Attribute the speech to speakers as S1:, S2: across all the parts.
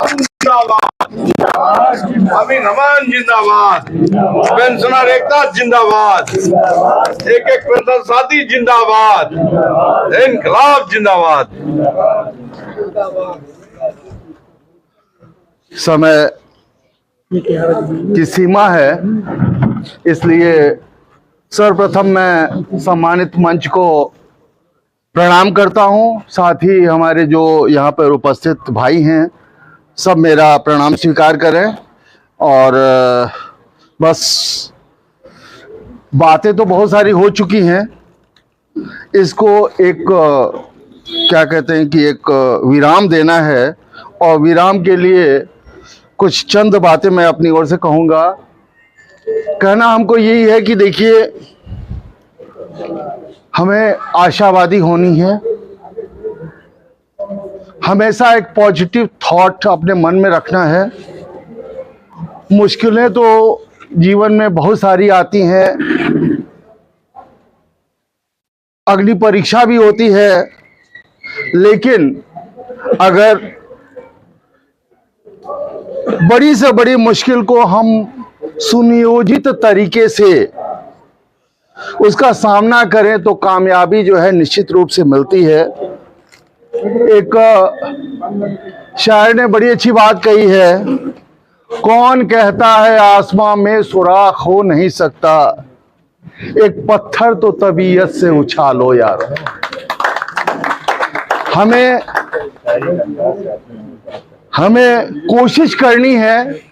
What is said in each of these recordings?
S1: जिंदाबाद, अमीन अमान जिंदाबाद, पेंशनर एकता जिंदाबाद, एक एक पेंशन साथी जिंदाबाद, इनकलाब जिंदाबाद।
S2: समय की सीमा है, इसलिए सर्वप्रथम मैं सम्मानित मंच को प्रणाम करता हूं। साथ ही हमारे जो यहाँ पर उपस्थित भाई हैं, सब मेरा प्रणाम स्वीकार करें। और बस बातें तो बहुत सारी हो चुकी हैं, इसको एक क्या कहते हैं कि एक विराम देना है। और विराम के लिए कुछ चंद बातें मैं अपनी ओर से कहूँगा। कहना हमको यही है कि देखिए, हमें आशावादी होनी है, हमेशा एक पॉजिटिव थॉट अपने मन में रखना है। मुश्किलें तो जीवन में बहुत सारी आती हैं, अग्नि परीक्षा भी होती है, लेकिन अगर बड़ी से बड़ी मुश्किल को हम सुनियोजित तरीके से उसका सामना करें तो कामयाबी जो है निश्चित रूप से मिलती है। एक शायर ने बड़ी अच्छी बात कही है, कौन कहता है आसमां में सुराख हो नहीं सकता, एक पत्थर तो तबीयत से उछालो यार। हमें कोशिश करनी है,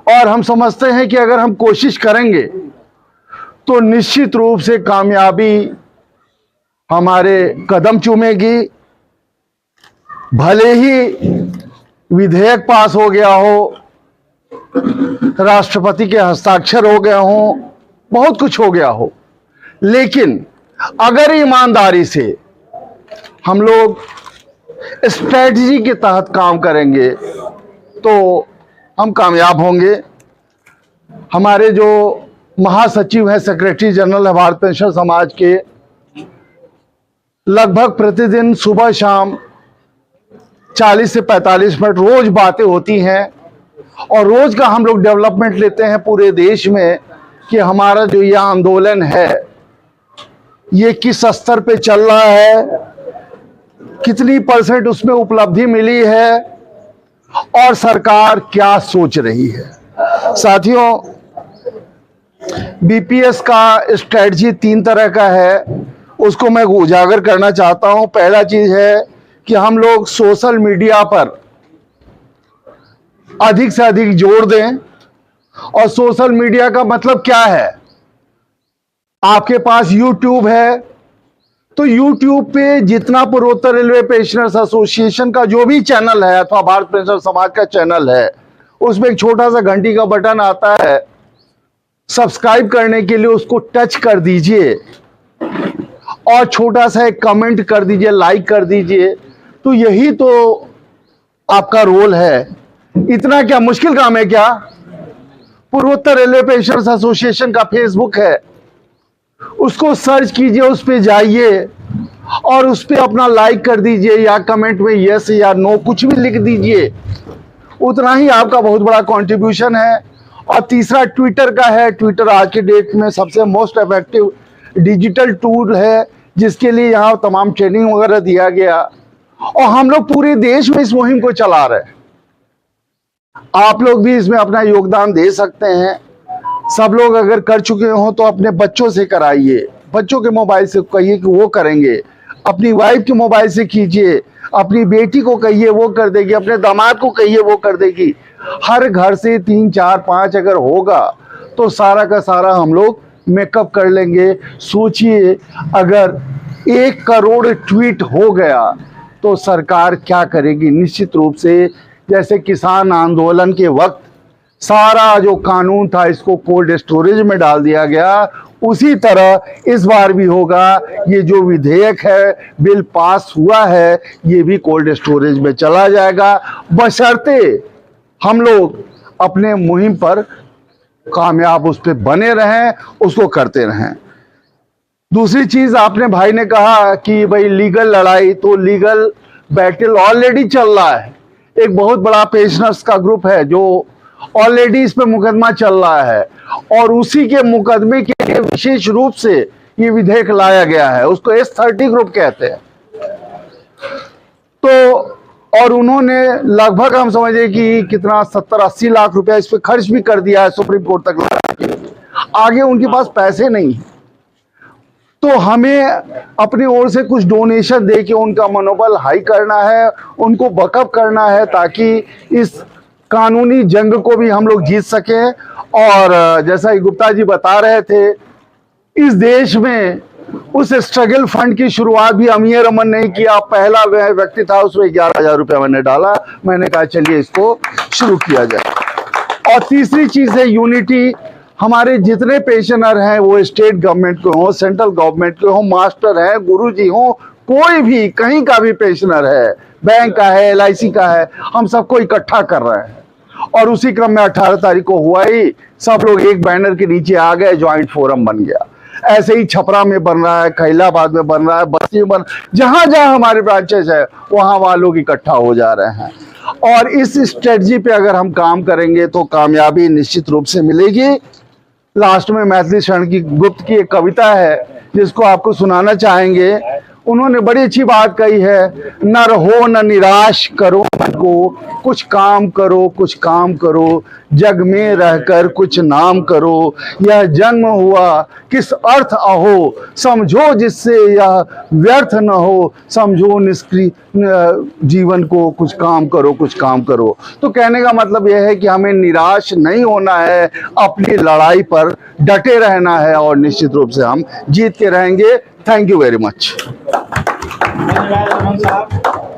S2: और हम समझते हैं कि अगर हम कोशिश करेंगे तो निश्चित रूप से कामयाबी हमारे कदम चूमेगी। भले ही विधेयक पास हो गया हो, राष्ट्रपति के हस्ताक्षर हो गए हों, बहुत कुछ हो गया हो, लेकिन अगर ईमानदारी से हम लोग स्ट्रेटजी के तहत काम करेंगे तो हम कामयाब होंगे। हमारे जो महासचिव हैं, सेक्रेटरी जनरल है भारत पेंशनर समाज के, लगभग प्रतिदिन सुबह शाम 40 से 45 मिनट रोज बातें होती हैं, और रोज का हम लोग डेवलपमेंट लेते हैं पूरे देश में कि हमारा जो ये आंदोलन है ये किस स्तर पे चल रहा है, कितनी % उसमें उपलब्धि मिली है, और सरकार क्या सोच रही है। साथियों, बीपीएस का स्ट्रेटजी 3 तरह का है, उसको मैं उजागर करना चाहता हूं। पहला चीज है कि हम लोग सोशल मीडिया पर अधिक से अधिक जोर दें। और सोशल मीडिया का मतलब क्या है, आपके पास यूट्यूब है तो यूट्यूब पे जितना पूर्वोत्तर रेलवे पेंशनर्स एसोसिएशन का जो भी चैनल है अथवा भारत पेंशनर समाज का चैनल है, उसमें एक छोटा सा घंटी का बटन आता है, सब्सक्राइब करने के लिए उसको टच कर दीजिए और छोटा सा एक कमेंट कर दीजिए, लाइक कर दीजिए। तो यही तो आपका रोल है। इतना क्या मुश्किल काम है क्या? पूर्वोत्तर रेलवे पेंशनर्स एसोसिएशन का फेसबुक है, उसको सर्च कीजिए, उस पे जाइए और उस पे अपना लाइक कर दीजिए, या कमेंट में यस या नो कुछ भी लिख दीजिए। उतना ही आपका बहुत बड़ा कंट्रीब्यूशन है। और तीसरा ट्विटर का है। ट्विटर आज के डेट में सबसे मोस्ट इफेक्टिव डिजिटल टूल है, जिसके लिए यहाँ तमाम ट्रेनिंग वगैरह दिया गया, और हम लोग पूरे देश में इस मुहिम को चला रहे हैं। आप लोग भी इसमें अपना योगदान दे सकते हैं। सब लोग अगर कर चुके हो तो अपने बच्चों से कराइए, बच्चों के मोबाइल से कहिए कि वो करेंगे, अपनी वाइफ के मोबाइल से कीजिए, अपनी बेटी को कहिए वो कर देगी, अपने दामाद को कहिए वो कर देगी। हर घर से 3, 4, 5 अगर होगा तो सारा का सारा हम लोग मेकअप कर लेंगे। सोचिए, अगर 1 करोड़ ट्वीट हो गया तो सरकार क्या करेगी। निश्चित रूप से जैसे किसान आंदोलन के वक्त सारा जो कानून था इसको कोल्ड स्टोरेज में डाल दिया गया, उसी तरह इस बार भी होगा। ये जो विधेयक है, बिल पास हुआ है, ये भी कोल्ड स्टोरेज में चला जाएगा, बशर्ते हम लोग अपने मुहिम पर कामयाब उस पर बने रहें, उसको करते रहें। दूसरी चीज, आपने भाई ने कहा कि भाई लीगल लड़ाई, तो लीगल बैटल ऑलरेडी चल रहा है। एक बहुत बड़ा पेंशनर्स का ग्रुप है जो ऑलरेडी इस पे मुकदमा चल रहा है, और उसी के मुकदमे के लिए विशेष रूप से ये विधेयक लाया गया है। उसको S30 ग्रुप कहते हैं। तो और उन्होंने लगभग हम समझे कि कितना 70-80 लाख रुपया इस पे खर्च भी कर दिया है सुप्रीम कोर्ट तक लाने के लिए। आगे उनके पास पैसे नहीं है, तो हमें अपनी ओर से कुछ डोनेशन दे के उनका मनोबल हाई करना है, उनको बकअप करना है, ताकि इस कानूनी जंग को भी हम लोग जीत सकें। और जैसा कि गुप्ता जी बता रहे थे, इस देश में उस स्ट्रगल फंड की शुरुआत भी अमीर रमन ने किया। पहला व्यक्ति था, उसमें 11,000 रुपया मैंने डाला। मैंने कहा चलिए इसको शुरू किया जाए। और तीसरी चीज है यूनिटी। हमारे जितने पेंशनर हैं, वो स्टेट गवर्नमेंट के हों, सेंट्रल गवर्नमेंट के हों, मास्टर हैं, गुरुजी हों, कोई भी कहीं का भी पेंशनर है, बैंक का है, LIC का है, हम सबको इकट्ठा कर रहे हैं। और उसी क्रम में 18 तारीख को हुआ ही, सब लोग एक बैनर के नीचे आ गए, ज्वाइंट फोरम बन गया। ऐसे ही छपरा में बन रहा है, खैलाबाद में बन रहा है, बस्ती में बन, जहां जहां हमारे ब्रांचेस है वहां लोग इकट्ठा हो जा रहे हैं। और इस स्ट्रेटजी पे अगर हम काम करेंगे तो कामयाबी निश्चित रूप से मिलेगी। लास्ट में मैथिली शरण की गुप्त की एक कविता है जिसको आपको सुनाना चाहेंगे। उन्होंने बड़ी अच्छी बात कही है, न रहो न निराश करो मन को, कुछ काम करो, कुछ काम करो, जग में रहकर कुछ नाम करो, यह जन्म हुआ किस अर्थ अहो, समझो जिससे यह व्यर्थ न हो, समझो निष्क्रिय जीवन को, कुछ काम करो, कुछ काम करो। तो कहने का मतलब यह है कि हमें निराश नहीं होना है, अपनी लड़ाई पर डटे रहना है, और निश्चित रूप से हम जीत के रहेंगे। Thank you very much.
S3: धन्यवाद रमन साहब।